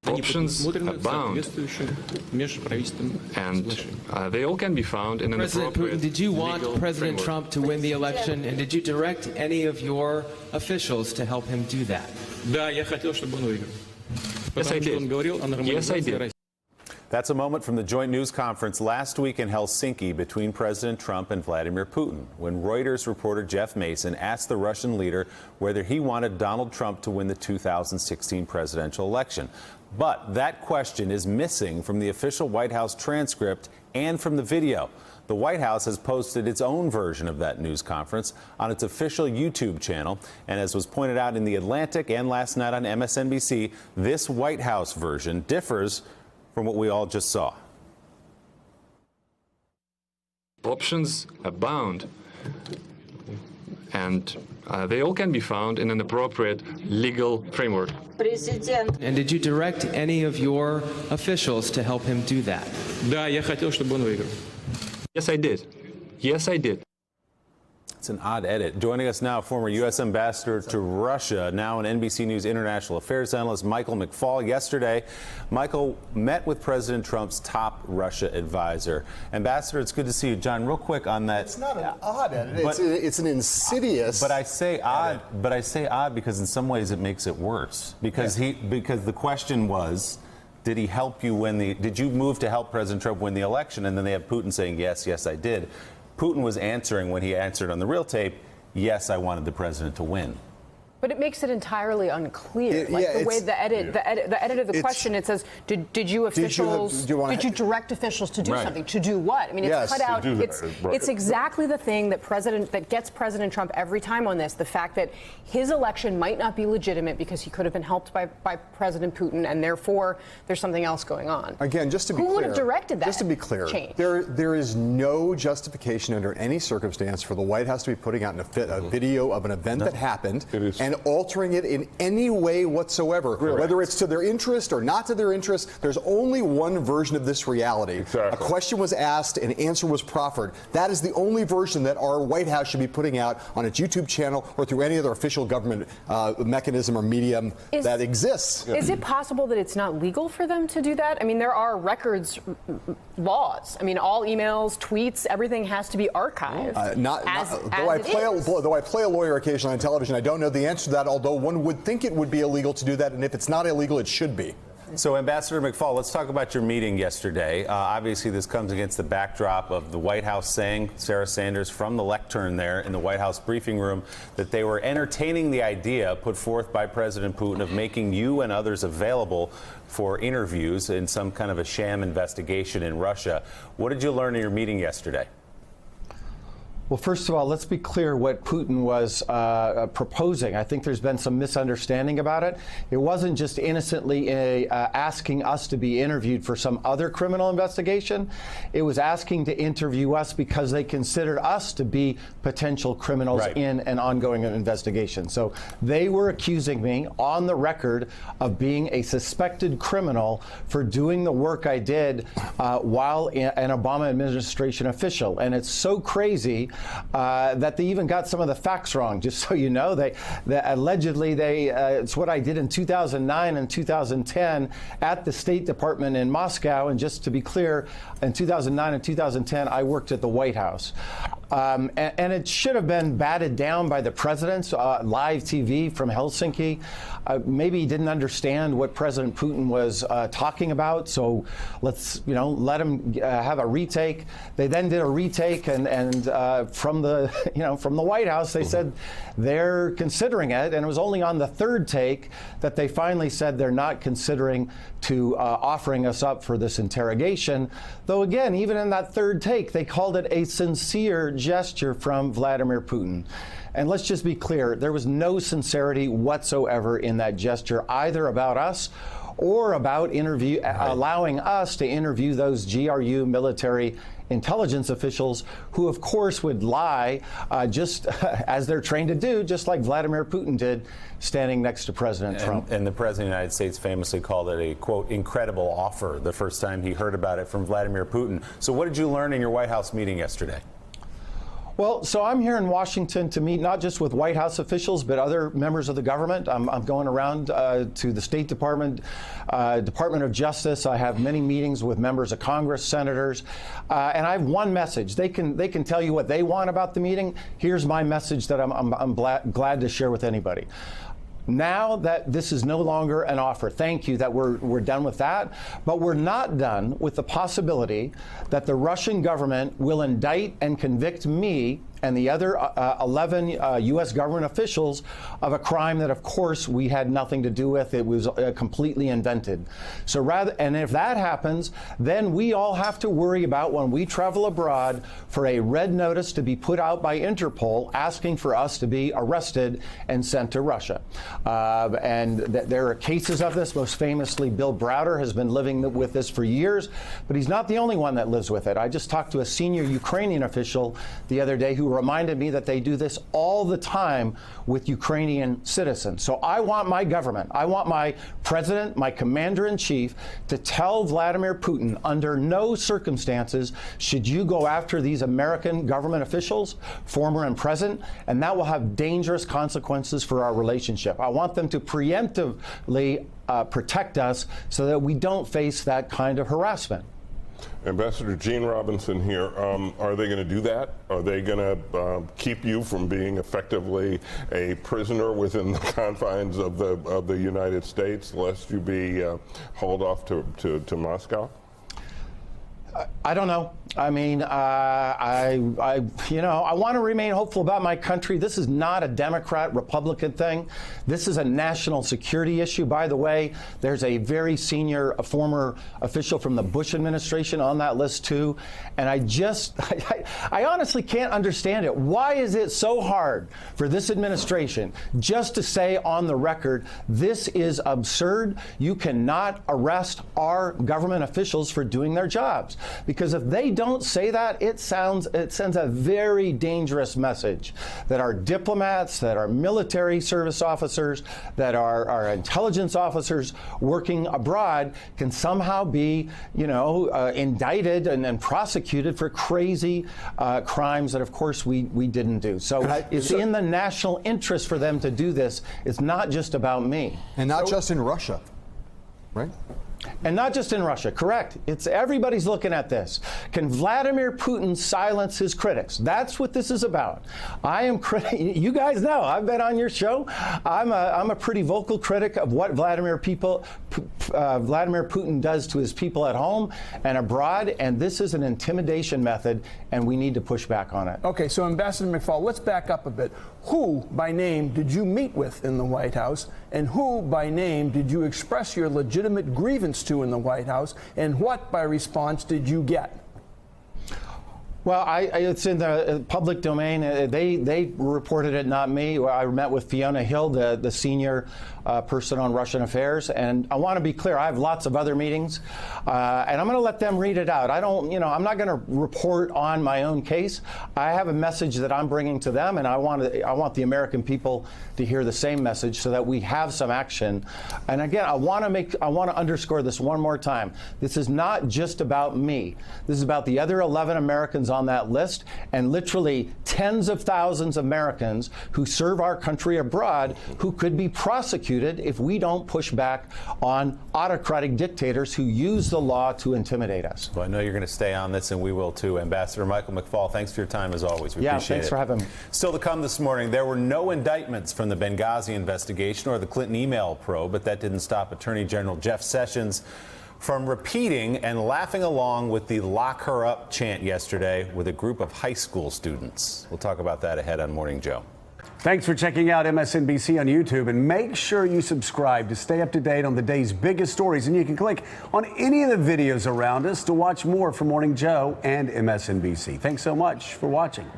Options abound, and they all can be found in an President appropriate Putin, did you want legal President framework. Trump to win the election, and did you direct any of your officials to help him do that? Yes, I did. Yes, I did. That's a moment from the joint news conference last week in Helsinki between President Trump and Vladimir Putin, when Reuters reporter Jeff Mason asked the Russian leader whether he wanted Donald Trump to win the 2016 presidential election. But that question is missing from the official White House transcript and from the video. The White House has posted its own version of that news conference on its official YouTube channel. And as was pointed out in The Atlantic and last night on MSNBC, this White House version differs from what we all just saw. Options abound, and they all can be found in an appropriate legal framework. And did you direct any of your officials to help him do that? Yes, I did. Yes, I did. It's an odd edit. Joining us now, former U.S. Ambassador to Russia, now an NBC News international affairs analyst, Michael McFaul. Yesterday, Michael met with President Trump's top Russia advisor. Ambassador, it's good to see you. John, real quick on that. It's not an odd edit. It's an insidious. But I say odd. But I say odd because in some ways it makes it worse. Because because the question was, did he help you win the? Did you move to help President Trump win the election? And then they have Putin saying, yes, yes, I did. Putin was answering when he answered on the real tape, yes, I wanted the president to win. But it makes it entirely unclear. The way the edit of the question, it says, did you direct officials to do something? To do what? I mean, it's cut out. It's exactly the thing that gets President Trump every time on this. The fact that his election might not be legitimate because he could have been helped by President Putin, and therefore there's something else going on. Again, just to be clear, who would have directed that? Just to be clear, change? There is no justification under any circumstance for the White House to be putting out a video of an event that happened and altering it in any way whatsoever, whether it's to their interest or not to their interest. There's only one version of this reality. A question was asked, an answer was proffered. That is the only version that our White House should be putting out on its YouTube channel or through any other official government mechanism or medium that exists. Is it possible that it's not legal for them to do that? I mean, there are records laws. I mean, all emails, tweets, everything has to be archived. Though I play a lawyer occasionally on television, I don't know the answer to that, although one would think it would be illegal to do that, and if it's not illegal, it should be. So, Ambassador McFaul, let's talk about your meeting yesterday. Obviously, this comes against the backdrop of the White House saying, Sarah Sanders from the lectern there in the White House briefing room, that they were entertaining the idea put forth by President Putin of making you and others available for interviews in some kind of a sham investigation in Russia. What did you learn in your meeting yesterday? Well, first of all, let's be clear what Putin was proposing. I think there's been some misunderstanding about it. It wasn't just innocently asking us to be interviewed for some other criminal investigation. It was asking to interview us because they considered us to be potential criminals in an ongoing investigation. So they were accusing me on the record of being a suspected criminal for doing the work I did while an Obama administration official. And it's so crazy that they even got some of the facts wrong. Just so you know, allegedly it's what I did in 2009 and 2010 at the State Department in Moscow. And just to be clear, in 2009 and 2010, I worked at the White House. And it should have been batted down by the president's live TV from Helsinki. Maybe he didn't understand what President Putin was talking about, so let's let him have a retake. They then did a retake, and from the from the White House they said they're considering it, and it was only on the third take that they finally said they're not considering to offering us up for this interrogation. Though again, even in that third take, they called it a sincere gesture from Vladimir Putin. And let's just be clear, there was no sincerity whatsoever in that gesture, either about us or about allowing us to interview those GRU military intelligence officials who, of course, would lie just as they're trained to do, just like Vladimir Putin did standing next to President Trump. And the President of the United States famously called it a, quote, incredible offer the first time he heard about it from Vladimir Putin. So what did you learn in your White House meeting yesterday? Well, so I'm here in Washington to meet not just with White House officials, but other members of the government. I'm going around to the State Department, Department of Justice. I have many meetings with members of Congress, senators, and I have one message. They can tell you what they want about the meeting. Here's my message that I'm glad to share with anybody. Now that this is no longer an offer, thank you that we're done with that, but we're not done with the possibility that the Russian government will indict and convict me and the other 11 U.S. government officials of a crime that, of course, we had nothing to do with. It was completely invented. So and if that happens, then we all have to worry about when we travel abroad for a red notice to be put out by Interpol asking for us to be arrested and sent to Russia. And there are cases of this. Most famously, Bill Browder has been living with this for years, but he's not the only one that lives with it. I just talked to a senior Ukrainian official the other day who reminded me that they do this all the time with Ukrainian citizens. So I want my government, I want my president, my commander-in-chief to tell Vladimir Putin under no circumstances should you go after these American government officials, former and present, and that will have dangerous consequences for our relationship. I want them to preemptively protect us so that we don't face that kind of harassment. Ambassador Gene Robinson here. Are they going to do that? Are they going to keep you from being effectively a prisoner within the confines of the United States, lest you be hauled off to Moscow? I don't know. I mean, I want to remain hopeful about my country. This is not a Democrat-Republican thing. This is a national security issue. By the way, there's a very senior former official from the Bush administration on that list, too. And I honestly can't understand it. Why is it so hard for this administration just to say on the record, this is absurd? You cannot arrest our government officials for doing their jobs. Because if they don't say that, it sends a very dangerous message that our diplomats, that our military service officers, that our intelligence officers working abroad can somehow be, indicted and prosecuted for crazy crimes that, of course, we didn't do. So it's in the national interest for them to do this. It's not just about me. And not just in Russia, right? And not just in Russia, correct. It's everybody's looking at this. Can Vladimir Putin silence his critics? That's what this is about. I am you guys know, I've been on your show. I'm a pretty vocal critic of what Vladimir Putin does to his people at home and abroad, and this is an intimidation method, and we need to push back on it. Okay, so Ambassador McFaul, let's back up a bit. Who, by name, did you meet with in the White House, and who, by name, did you express your legitimate grievance to in the White House, and what, by response, did you get? Well, it's in the public domain. They reported it, not me. I met with Fiona Hill, the senior person on Russian affairs, and I want to be clear. I have lots of other meetings, and I'm going to let them read it out. I'm not going to report on my own case. I have a message that I'm bringing to them, and I want the American people to hear the same message so that we have some action. And again, I want to underscore this one more time. This is not just about me. This is about the other 11 Americans on that list, and literally tens of thousands of Americans who serve our country abroad who could be prosecuted if we don't push back on autocratic dictators who use the law to intimidate us. Well, I know you're going to stay on this, and we will too. Ambassador Michael McFaul, thanks for your time as always. We appreciate it. Thanks for having me. Still to come this morning, there were no indictments from the Benghazi investigation or the Clinton email probe, but that didn't stop Attorney General Jeff Sessions from repeating and laughing along with the "Lock Her Up" chant yesterday with a group of high school students. We'll talk about that ahead on Morning Joe. Thanks for checking out MSNBC on YouTube, and make sure you subscribe to stay up to date on the day's biggest stories. And you can click on any of the videos around us to watch more from Morning Joe and MSNBC. Thanks so much for watching.